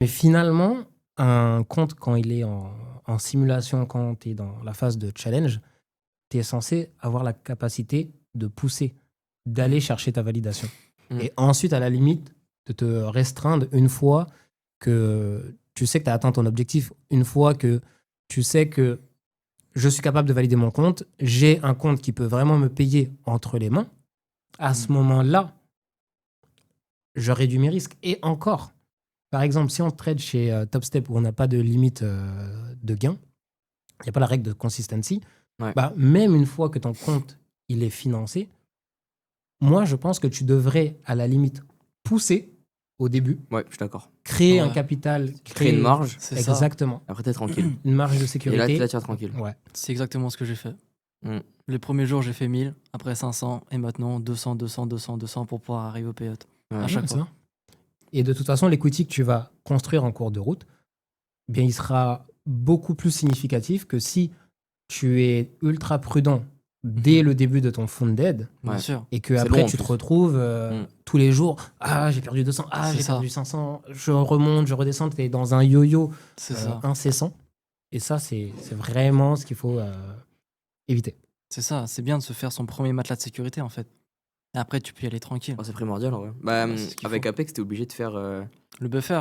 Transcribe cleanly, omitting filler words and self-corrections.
Mais finalement, un compte, quand il est en simulation, quand tu es dans la phase de challenge, tu es censé avoir la capacité de pousser, d'aller chercher ta validation. Mm. Et ensuite, à la limite, de te restreindre une fois que tu sais que tu as atteint ton objectif, une fois que tu sais que je suis capable de valider mon compte, j'ai un compte qui peut vraiment me payer entre les mains. À ce moment-là, je réduis mes risques. Et encore, par exemple, si on trade chez Topstep où on n'a pas de limite de gain, il n'y a pas la règle de consistency, Ouais. bah, même une fois que ton compte il est financé, moi je pense que tu devrais à la limite pousser au début, Ouais, je suis d'accord. créer un Ouais. capital, Créer une marge, C'est ça. exactement, après t'es tranquille. une marge de Et là, sécurité. là tu es tranquille. Ouais. C'est exactement ce que j'ai fait. Mm. Les premiers jours, j'ai fait 1000, après 500, et maintenant 200, 200, 200, 200 pour pouvoir arriver au payout. Ouais. À chaque C'est fois. ça. Et de toute façon, l'equity que tu vas construire en cours de route, eh bien, il sera beaucoup plus significatif que si tu es ultra prudent dès le début de ton funded Bien Ouais. sûr. et que C'est après long, en tu te plus. retrouves Mm. tous les jours, ah j'ai perdu 200, ah C'est j'ai ça. perdu 500, je remonte, je redescends, tu es dans un yo-yo C'est ça. incessant. Et ça, c'est vraiment ce qu'il faut éviter. C'est ça. C'est bien de se faire son premier matelas de sécurité, en fait. Et après, tu peux y aller tranquille. Oh, c'est primordial en vrai. Bah, Ouais, c'est ce qu'il avec faut. Apex, t'es obligé de faire. Le buffer.